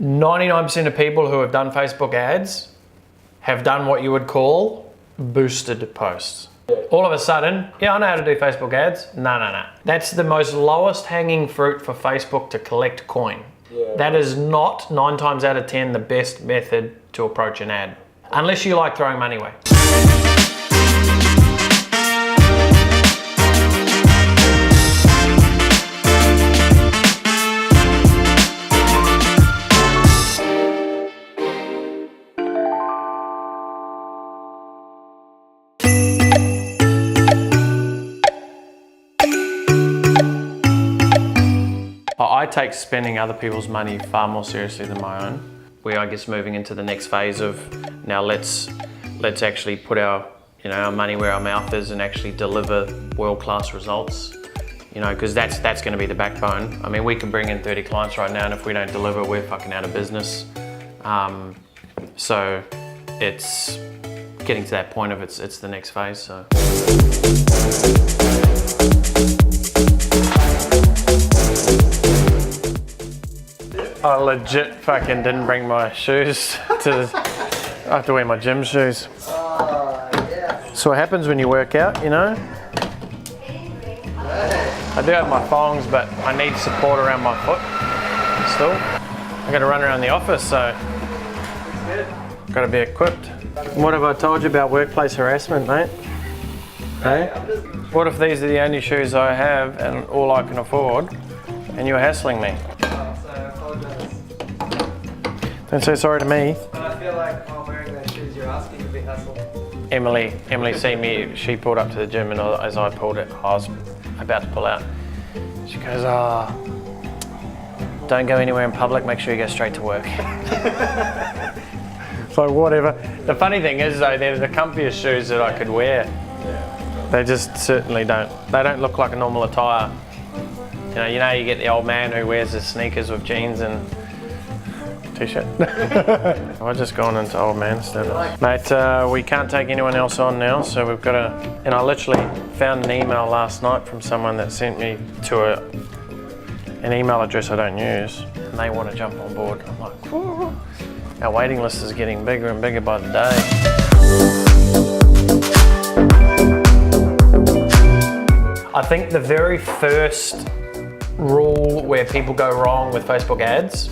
99% of people who have done Facebook ads have done what you would call boosted posts. All of a sudden, yeah, I know how to do Facebook ads. No. That's the most lowest hanging fruit for Facebook to collect coin. That is not 9 times out of 10 the best method to approach an ad, unless you like throwing money away. I take spending other people's money far more seriously than my own. We're, I guess, moving into the next phase of now let's actually put our money where our mouth is and actually deliver world-class results. Because that's going to be the backbone. I mean, we can bring in 30 clients right now, and if we don't deliver, we're fucking out of business. So it's getting to that point of it's the next phase. So. I legit fucking didn't bring my shoes I have to wear my gym shoes. Yeah. So what happens when you work out, I do have my thongs, but I need support around my foot still. I gotta run around the office, so gotta be equipped. What have I told you about workplace harassment, mate? Hey? What if these are the only shoes I have and all I can afford, and you're hassling me? Don't say sorry to me. But I feel like while wearing those shoes, you're asking to be hustled. Emily seen me, she pulled up to the gym, and as I pulled it, I was about to pull out. She goes, don't go anywhere in public, make sure you go straight to work. So whatever. The funny thing is though, they're the comfiest shoes that I could wear. They just certainly don't look like a normal attire. You get the old man who wears his sneakers with jeans and t-shirt. I've just gone into old man status. Mate, we can't take anyone else on now, so we've got to, and I literally found an email last night from someone that sent me to an email address I don't use, and they want to jump on board. I'm like, whoa. Our waiting list is getting bigger and bigger by the day. I think the very first rule where people go wrong with Facebook ads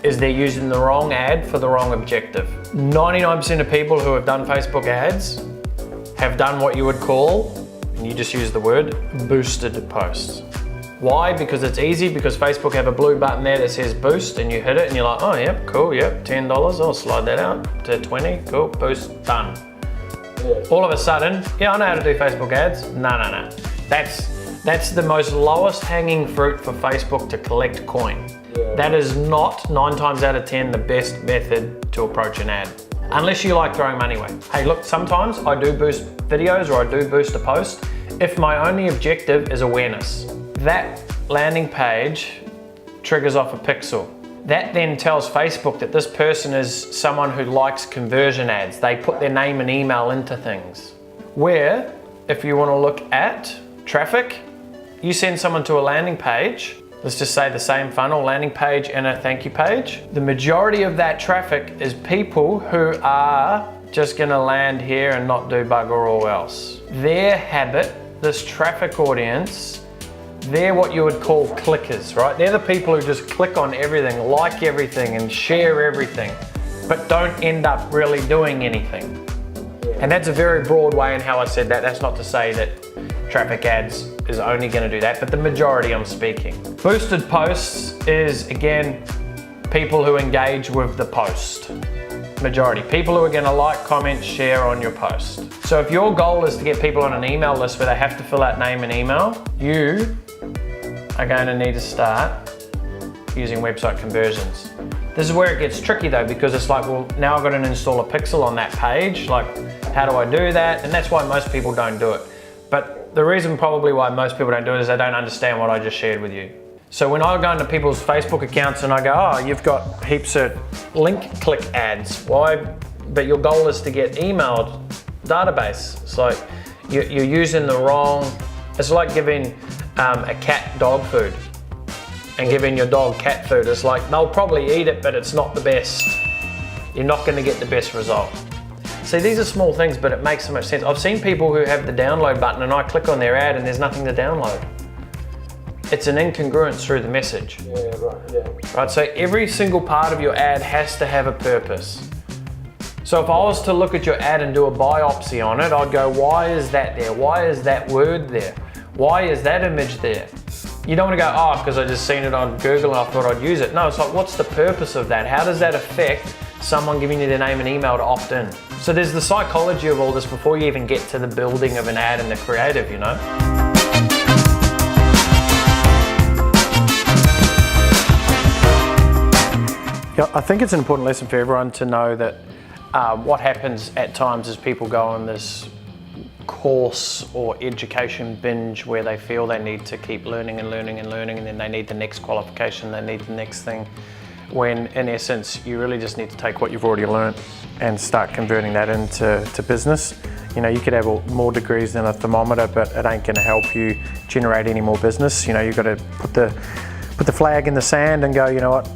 is they're using the wrong ad for the wrong objective. 99% of people who have done Facebook ads have done what you would call, and you just use the word, boosted posts. Why? Because it's easy, because Facebook have a blue button there that says boost, and you hit it and you're like, oh yep, cool, yep, $10, I'll slide that out to 20, cool, boost, done. All of a sudden, yeah, I know how to do Facebook ads. No. That's the most lowest hanging fruit for Facebook to collect coin. That is not 9 times out of 10 the best method to approach an ad, unless you like throwing money away. Hey look, sometimes I do boost videos or I do boost a post if my only objective is awareness. That landing page triggers off a pixel. That then tells Facebook that this person is someone who likes conversion ads. They put their name and email into things. Where, if you want to look at traffic, you send someone to a landing page, let's just say the same funnel, landing page and a thank you page. The majority of that traffic is people who are just gonna land here and not do bugger all else. Their habit, this traffic audience, they're what you would call clickers, right? They're the people who just click on everything, like everything and share everything, but don't end up really doing anything. And that's a very broad way in how I said that. That's not to say that traffic ads is only going to do that, but the majority I'm speaking. Boosted posts is, again, people who engage with the post. Majority. People who are going to like, comment, share on your post. So if your goal is to get people on an email list where they have to fill out name and email, you are going to need to start using website conversions. This is where it gets tricky though, because it's like, well, now I've got to install a pixel on that page. Like, how do I do that? And that's why most people don't do it. But the reason probably why most people don't do it is they don't understand what I just shared with you. So when I go into people's Facebook accounts and I go, oh, you've got heaps of link click ads. Why? But your goal is to get emailed database. It's like you're using the wrong, it's like giving a cat dog food. and giving your dog cat food. It's like, they'll probably eat it, but it's not the best. You're not gonna get the best result. See, these are small things, but it makes so much sense. I've seen people who have the download button and I click on their ad and there's nothing to download. It's an incongruence through the message. Yeah, right, yeah. Right, so every single part of your ad has to have a purpose. So if I was to look at your ad and do a biopsy on it, I'd go, why is that there? Why is that word there? Why is that image there? You don't want to go, oh, because I just seen it on Google and I thought I'd use it. No, it's like, what's the purpose of that? How does that affect someone giving you their name and email to opt in? So there's the psychology of all this before you even get to the building of an ad and the creative, you know? Yeah, I think it's an important lesson for everyone to know that what happens at times is people go on this course or education binge where they feel they need to keep learning and learning and learning, and then they need the next qualification, they need the next thing, when in essence you really just need to take what you've already learned and start converting that into business. You know, you could have more degrees than a thermometer, but it ain't going to help you generate any more business. You know, you've got to put the flag in the sand and go, you know what,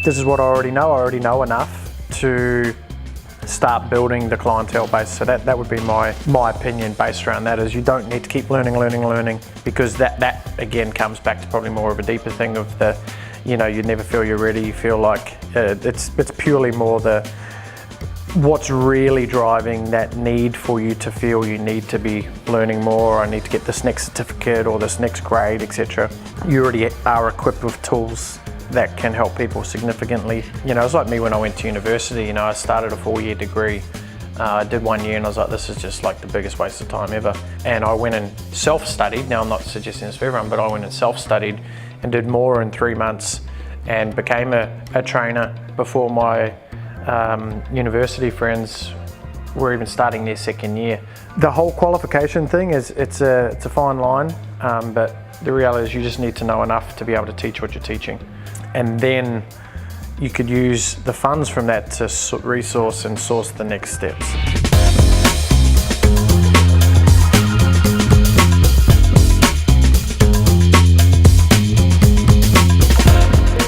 this is what I already know enough to start building the clientele base. So that would be my opinion based around that, is you don't need to keep learning, because that again comes back to probably more of a deeper thing of the, you know, you never feel you're ready. You feel like it's purely more what's really driving that need for you to feel you need to be learning more, I need to get this next certificate or this next grade, etc. You already are equipped with tools that can help people significantly. You know, it's like me when I went to university. You know, I started a 4-year degree. I did 1 year and I was like, this is just like the biggest waste of time ever. And I went and self-studied. Now, I'm not suggesting this for everyone, but I went and self-studied and did more in 3 months and became a trainer before my university friends were even starting their 2nd year. The whole qualification thing it's a fine line, but the reality is you just need to know enough to be able to teach what you're teaching. And then you could use the funds from that to resource and source the next steps.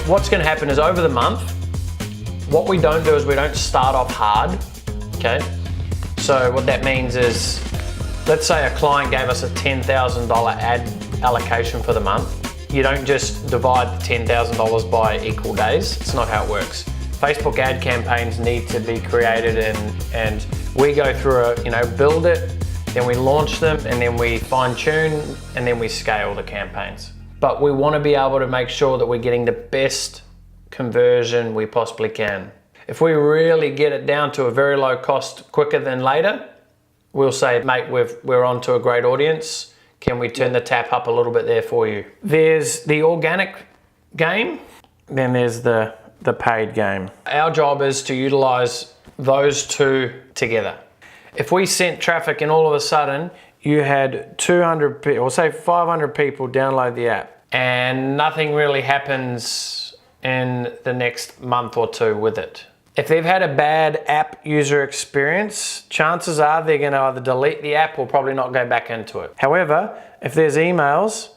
What's going to happen is over the month, what we don't do is we don't start off hard, okay? So what that means is, let's say a client gave us a $10,000 ad allocation for the month. You don't just divide the $10,000 by equal days. It's not how it works. Facebook ad campaigns need to be created and we go through build it, then we launch them, and then we fine tune, and then we scale the campaigns. But we want to be able to make sure that we're getting the best conversion we possibly can. If we really get it down to a very low cost quicker than later, we'll say, mate, we're on to a great audience. Can we turn the tap up a little bit there for you? There's the organic game, then there's the paid game. Our job is to utilize those two together. If we sent traffic and all of a sudden you had 200 people, or say 500 people download the app and nothing really happens in the next month or two with it. If they've had a bad app user experience, chances are they're going to either delete the app or probably not go back into it. However, if there's emails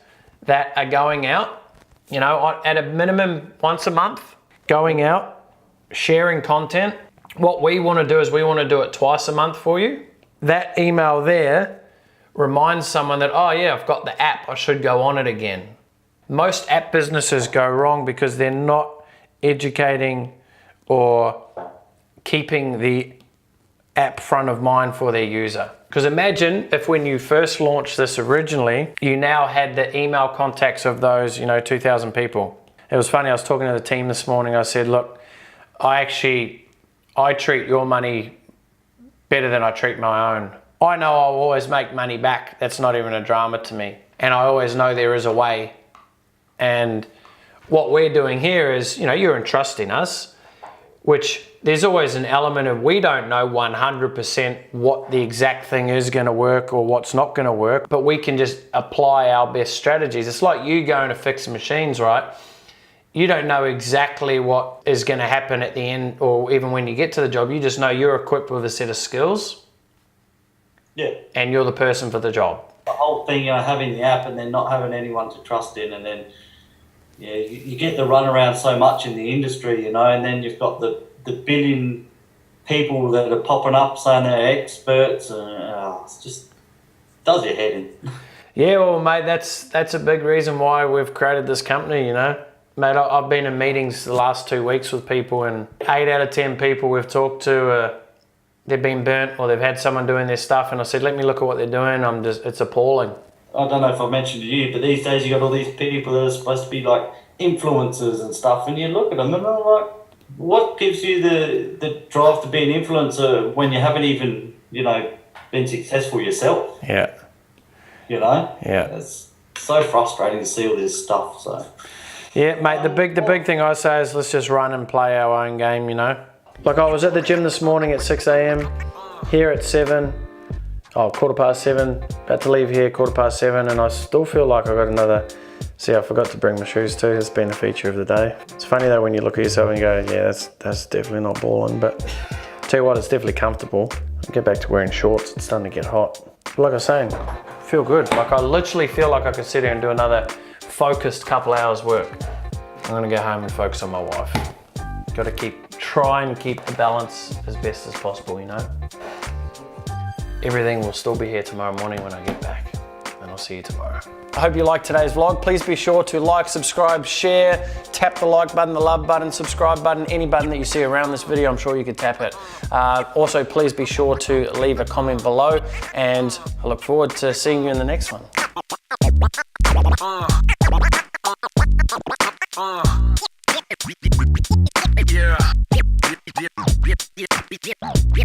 that are going out, you know, at a minimum once a month, going out, sharing content, what we want to do is we want to do it twice a month for you. That email there reminds someone that, oh yeah, I've got the app, I should go on it again. Most app businesses go wrong because they're not educating or keeping the app front of mind for their user. Because imagine if when you first launched this originally, you now had the email contacts of those, 2,000 people. It was funny, I was talking to the team this morning, I said, look, I treat your money better than I treat my own. I know I'll always make money back. That's not even a drama to me. And I always know there is a way. And what we're doing here is, you're entrusting us, which there's always an element of we don't know 100% what the exact thing is going to work or what's not going to work, but we can just apply our best strategies. It's like you going to fix machines, right? You don't know exactly what is going to happen at the end or even when you get to the job. You just know you're equipped with a set of skills. Yeah. And you're the person for the job. The whole thing, having the app and then not having anyone to trust in, and then Yeah, you get the runaround so much in the industry, you know, and then you've got the billion people that are popping up saying they're experts, and it's just does your head in. Yeah, well, mate, that's a big reason why we've created this company, you know. Mate, I've been in meetings the last 2 weeks with people, and 8 out of 10 people we've talked to, they've been burnt or they've had someone doing their stuff, and I said, let me look at what they're doing. It's appalling. I don't know if I mentioned to you, but these days you got all these people that are supposed to be like influencers and stuff, and you look at them and they're like, what gives you the drive to be an influencer when you haven't even, you know, been successful yourself? Yeah. You know? Yeah. It's so frustrating to see all this stuff, so. Yeah, mate, the big thing I say is let's just run and play our own game, you know? Like I was at the gym this morning at 6 a.m, here at 7, 7:15, about to leave here 7:15, and I still feel like I got another, see I forgot to bring my shoes too, it's been a feature of the day. It's funny though when you look at yourself and you go, yeah, that's definitely not balling, but tell you what, it's definitely comfortable. I'll get back to wearing shorts, it's starting to get hot. But like I was saying, feel good. Like I literally feel like I could sit here and do another focused couple hours work. I'm gonna go home and focus on my wife. Gotta try and keep the balance as best as possible, you know? Everything will still be here tomorrow morning when I get back, and I'll see you tomorrow. I hope you liked today's vlog. Please be sure to like, subscribe, share, tap the like button, the love button, subscribe button, any button that you see around this video, I'm sure you could tap it. Also, please be sure to leave a comment below, and I look forward to seeing you in the next one. Yeah.